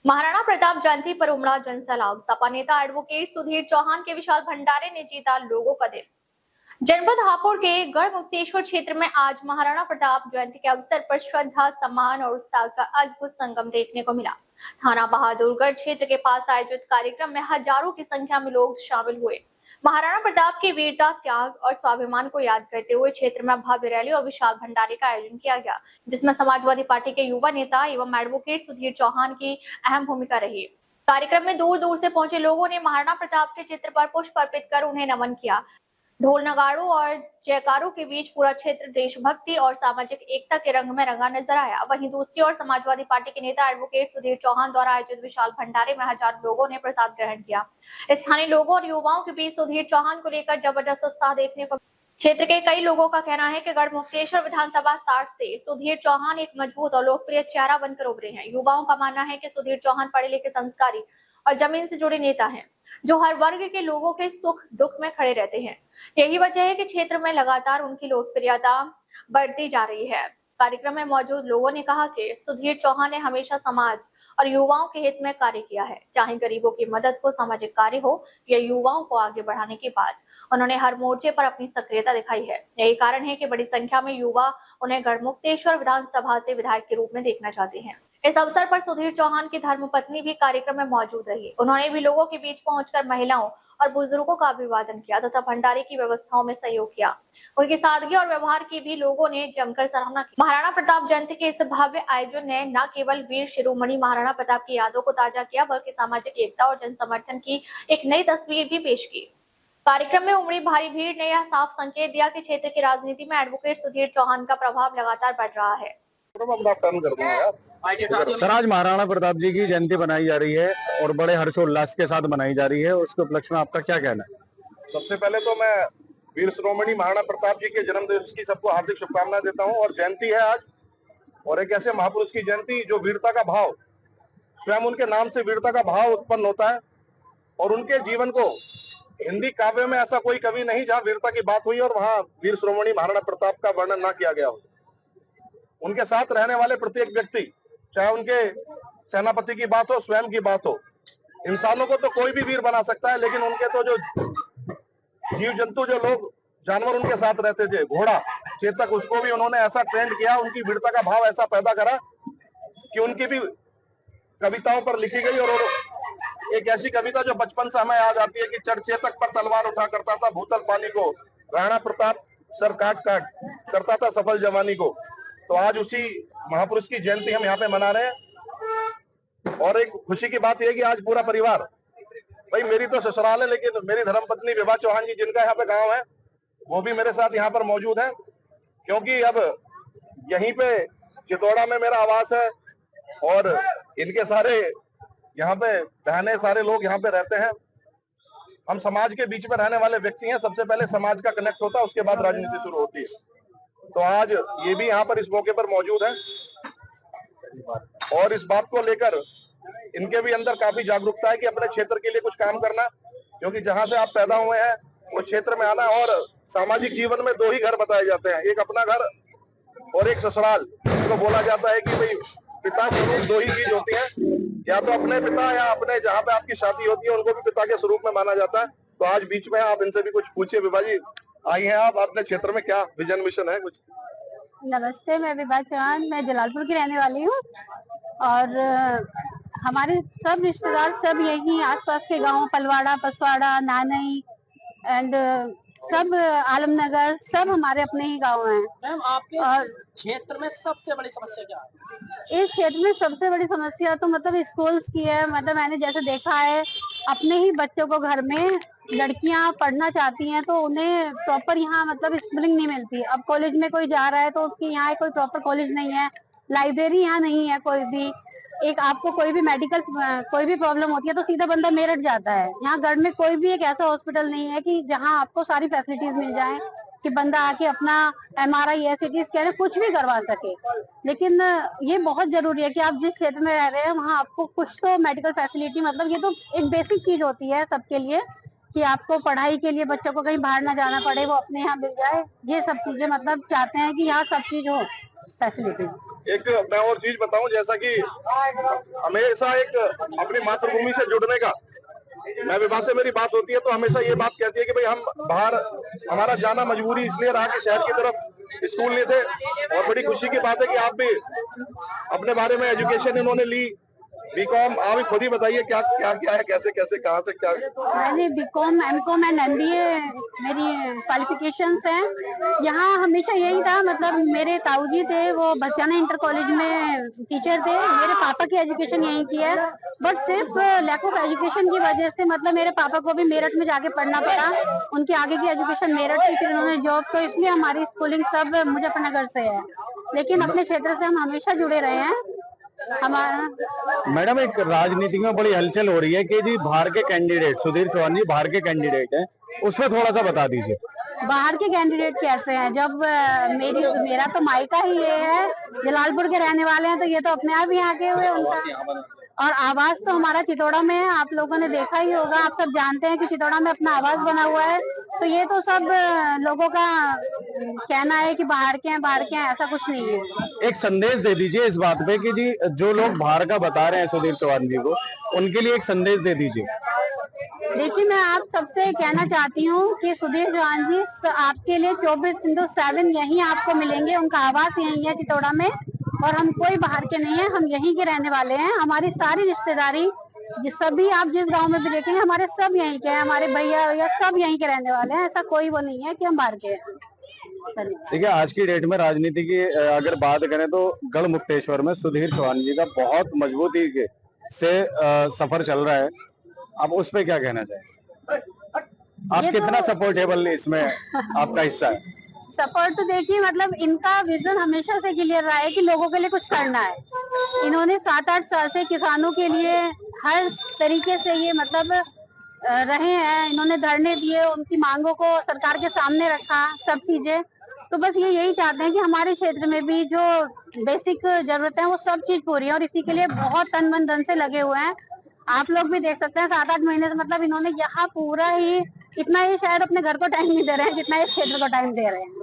महाराणा प्रताप जयंती पर उमड़ा जनसैलाब। सपा नेता एडवोकेट सुधीर चौहान के विशाल भंडारे ने जीता लोगों का दिल। जनपद हापुड़ के गढ़मुक्तेश्वर क्षेत्र में आज महाराणा प्रताप जयंती के अवसर पर श्रद्धा, सम्मान और उत्साह का अद्भुत संगम देखने को मिला। थाना बहादुरगढ़ क्षेत्र के पास आयोजित कार्यक्रम में हजारों की संख्या में लोग शामिल हुए। महाराणा प्रताप की वीरता, त्याग और स्वाभिमान को याद करते हुए क्षेत्र में भव्य रैली और विशाल भंडारे का आयोजन किया गया, जिसमें समाजवादी पार्टी के युवा नेता एवं एडवोकेट सुधीर चौहान की अहम भूमिका रही। कार्यक्रम में दूर दूर से पहुंचे लोगों ने महाराणा प्रताप के चित्र पर पुष्प अर्पित कर उन्हें नमन किया। ढोल नगाड़ों और जयकारों के बीच पूरा क्षेत्र देशभक्ति और सामाजिक एकता के रंग में रंगा नजर आया। वहीं दूसरी ओर समाजवादी पार्टी के नेता एडवोकेट सुधीर चौहान द्वारा आयोजित विशाल भंडारे में हजारों लोगों ने प्रसाद ग्रहण किया। स्थानीय लोगों और युवाओं के बीच सुधीर चौहान को लेकर जबरदस्त उत्साह देखने को। क्षेत्र के कई लोगों का कहना है कि गढ़मुक्तेश्वर विधानसभा 60 से सुधीर चौहान एक मजबूत और लोकप्रिय चेहरा बनकर उभरे हैं। युवाओं का मानना है कि सुधीर चौहान पढ़े लिखे, संस्कारी और जमीन से जुड़े नेता हैं, जो हर वर्ग के लोगों के सुख दुख में खड़े रहते हैं। यही वजह है कि क्षेत्र में लगातार उनकी लोकप्रियता बढ़ती जा रही है। कार्यक्रम में मौजूद लोगों ने कहा कि सुधीर चौहान ने हमेशा समाज और युवाओं के हित में कार्य किया है, चाहे गरीबों की मदद हो, सामाजिक कार्य हो या युवाओं को आगे बढ़ाने की बात। उन्होंने हर मोर्चे पर अपनी सक्रियता दिखाई है। यही कारण है कि बड़ी संख्या में युवा उन्हें गढ़मुक्तेश्वर विधानसभा से विधायक के रूप में देखना चाहते हैं। इस अवसर पर सुधीर चौहान की धर्मपत्नी भी कार्यक्रम में मौजूद रही। उन्होंने भी लोगों के बीच पहुंचकर महिलाओं और बुजुर्गों का अभिवादन किया तथा भंडारे की व्यवस्थाओं में सहयोग किया। उनकी सादगी और व्यवहार की भी लोगों ने जमकर सराहना की। महाराणा प्रताप जयंती के इस भव्य आयोजन ने न केवल वीर शिरोमणि महाराणा प्रताप की यादों को ताजा किया, बल्कि सामाजिक एकता और जन समर्थन की एक नई तस्वीर भी पेश की। कार्यक्रम में उमड़ी भारी भीड़ ने यह साफ संकेत दिया कि क्षेत्र की राजनीति में एडवोकेट सुधीर चौहान का प्रभाव लगातार बढ़ रहा है। सर, आज महाराणा प्रताप जी की जयंती बनाई जा रही है और बड़े हर्षोल्लास के साथ बनाई जा रही है, उसके उपलक्ष्य में आपका क्या कहना है? सबसे पहले तो मैं वीर शिरोमणि महाराणा प्रताप जी के जन्म दिवस की सबको हार्दिक शुभकामनाएं देता हूं। और जयंती है आज, और एक ऐसे महापुरुष की जयंती जो वीरता का भाव, स्वयं उनके नाम से वीरता का भाव उत्पन्न होता है। और उनके जीवन को हिंदी काव्य में ऐसा कोई कवि नहीं जहां वीरता की बात हुई और वहां वीर शिरोमणि महाराणा प्रताप का वर्णन ना किया गया हो। उनके साथ रहने वाले प्रत्येक व्यक्ति, चाहे उनके सेनापति की बात हो, स्वयं की बात हो, इंसानों को तो कोई भी वीर बना सकता है, लेकिन उनके तो जो जीव जंतु, जो लोग जानवर उनके साथ रहते थे, घोड़ा, चेतक, उसको भी उन्होंने ऐसा ट्रेंड किया, उनकी वीरता का भाव ऐसा पैदा करा कि उनकी भी कविताओं पर लिखी गई। और एक ऐसी कविता जो बचपन से हमें याद आती है कि चढ़ चेतक पर तलवार उठा करता था भूतल पानी को, राणा प्रताप सर काट काट करता था सफल जवानी को। तो आज उसी महापुरुष की जयंती हम यहाँ पे मना रहे हैं। और एक खुशी की बात यह है कि आज पूरा परिवार, भाई मेरी तो ससुराल है, लेकिन मेरी धर्मपत्नी विभा चौहान जी, जिनका यहाँ पे गांव है, वो भी मेरे साथ यहाँ पर मौजूद है, क्योंकि अब यहीं पे चितौड़ा में मेरा आवास है और इनके सारे यहाँ पे बहने, सारे लोग यहाँ पे रहते हैं। हम समाज के बीच में रहने वाले व्यक्ति हैं। सबसे पहले समाज का कनेक्ट होता है, उसके बाद राजनीति शुरू होती है। तो आज ये भी यहाँ पर इस मौके पर मौजूद है और इस बात को लेकर इनके भी अंदर काफी जागरूकता है कि अपने क्षेत्र के लिए कुछ काम करना, क्योंकि जहां से आप पैदा हुए हैं उस क्षेत्र में आना। और सामाजिक जीवन में दो ही घर बताए जाते हैं, एक अपना घर और एक ससुराल। तो बोला जाता है कि भाई पिता स्वरूप दो ही चीज होती है, या तो अपने पिता या अपने जहाँ पे आपकी शादी होती है उनको भी पिता के स्वरूप में माना जाता है। तो आज बीच में आप इनसे भी कुछ पूछिए। विभा जी आई हैं आप, अपने क्षेत्र में क्या विजन मिशन है कुछ? नमस्ते, मैं विभा चौहान, मैं जलालपुर की रहने वाली हूँ। और हमारे सब रिश्तेदार सब यही आसपास के गांव, पलवाड़ा, पसवाड़ा, नानई एंड सब आलमनगर, सब हमारे अपने ही गांव हैं। मैम, आपके क्षेत्र में सबसे बड़ी समस्या क्या है? इस क्षेत्र में सबसे बड़ी समस्या तो मतलब स्कूल्स की है। मतलब मैंने जैसे देखा है, अपने ही बच्चों को घर में लड़कियां पढ़ना चाहती हैं तो उन्हें प्रॉपर यहाँ मतलब स्कूलिंग नहीं मिलती। अब कॉलेज में कोई जा रहा है तो उसकी यहाँ कोई प्रॉपर कॉलेज नहीं है, लाइब्रेरी यहाँ नहीं है कोई भी। एक आपको कोई भी मेडिकल कोई भी प्रॉब्लम होती है तो सीधा बंदा मेरठ जाता है। यहाँ गढ़ में कोई भी एक ऐसा हॉस्पिटल नहीं है कि जहाँ आपको सारी फैसिलिटीज मिल जाए कि बंदा आके अपना MRI या CT स्कैन कुछ भी करवा सके। लेकिन ये बहुत जरूरी है कि आप जिस क्षेत्र में रह रहे हैं वहाँ आपको कुछ तो मेडिकल फैसिलिटी, मतलब ये तो एक बेसिक चीज होती है सबके लिए कि आपको पढ़ाई के लिए बच्चों को कहीं बाहर ना जाना पड़े, वो अपने यहाँ मिल जाए। ये सब चीजें मतलब चाहते हैं कि यहाँ सब चीज हो फैसिलिटी। एक मैं और चीज बताऊं, जैसा कि हमेशा एक अपनी मातृभूमि से जुड़ने का, मैं विवाह से मेरी बात होती है तो हमेशा ये बात कहती है कि भाई हम बाहर, हमारा जाना मजबूरी इसलिए रहा कि शहर की तरफ स्कूल नहीं थे, और बड़ी खुशी की बात है कि आप भी अपने बारे में एजुकेशन इन्होंने ली, बीकॉम। आप भी खुद ही बताइए क्या क्या क्या है, कैसे कैसे कहाँ से क्या। मैंने बीकॉम, एमकॉम एंड एमबीए मेरी क्वालिफिकेशंस हैं। यहाँ हमेशा यही था, मतलब मेरे ताऊ जी थे, वो बसियाना इंटर कॉलेज में टीचर थे। मेरे पापा की एजुकेशन यहीं की है, बट सिर्फ लैक ऑफ एजुकेशन की वजह से मतलब मेरे पापा को भी मेरठ में जाके पढ़ना पड़ा। उनकी आगे की एजुकेशन मेरठ थी, फिर उन्होंने जॉब, तो इसलिए हमारी स्कूलिंग सब मुजफ्फरनगर से है, लेकिन अपने क्षेत्र से हम हमेशा जुड़े रहे हैं। हमारा मैडम एक राजनीति में बड़ी हलचल हो रही है कि जी बाहर के कैंडिडेट, सुधीर चौहान जी बाहर के कैंडिडेट हैं, उसमें थोड़ा सा बता दीजिए। बाहर के कैंडिडेट कैसे हैं, जब मेरा तो मायका ही ये है, जलालपुर के रहने वाले हैं, तो ये तो अपने आप ही आके हुए उनका, और आवास तो हमारा चितौड़ा में है। आप लोगों ने देखा ही होगा, आप सब जानते हैं कि चितौड़ा में अपना आवास बना हुआ है। तो ये तो सब लोगों का कहना है कि बाहर के हैं, ऐसा कुछ नहीं है। एक संदेश दे दीजिए इस बात पे कि जी जो लोग बाहर का बता रहे हैं सुधीर चौहान जी को, उनके लिए एक संदेश दे दीजिए। देखिए, मैं आप सबसे कहना चाहती हूँ कि सुधीर चौहान जी आपके लिए 24/7 यहीं आपको मिलेंगे। उनका आवास यहीं है चितौड़ा में, और हम कोई बाहर के नहीं है, हम यहीं के रहने वाले हैं। हमारी सारी रिश्तेदारी सभी, आप जिस गांव में भी देखेंगे, हमारे सब यहीं के हैं, हमारे भैया सब यहीं के रहने वाले हैं। ऐसा कोई वो नहीं है कि हम बाहर के हैं। देखिए आज की डेट में राजनीति की अगर बात करें तो गढ़मुक्तेश्वर में सुधीर चौहान जी का बहुत मजबूती से सफर चल रहा है। आप उस पे क्या कहना चाहेंगे? आप कितना सपोर्टेबल इसमें आपका हिस्सा है? सपोर्ट तो देखिए, मतलब इनका विजन हमेशा से क्लियर रहा है कि लोगों के लिए कुछ करना है। इन्होंने 7-8 साल से किसानों के लिए हर तरीके से ये मतलब रहे हैं। इन्होंने धरने दिए, उनकी मांगों को सरकार के सामने रखा, सब चीजें। तो बस ये यही चाहते हैं कि हमारे क्षेत्र में भी जो बेसिक जरूरत है वो सब चीज पूरी है, और इसी के लिए बहुत तन मन धन से लगे हुए हैं। आप लोग भी देख सकते हैं 7-8 महीने से, मतलब इन्होंने यहाँ पूरा ही, इतना ही शायद अपने घर को टाइम नहीं दे रहे हैं जितना इस क्षेत्र को टाइम दे रहे हैं।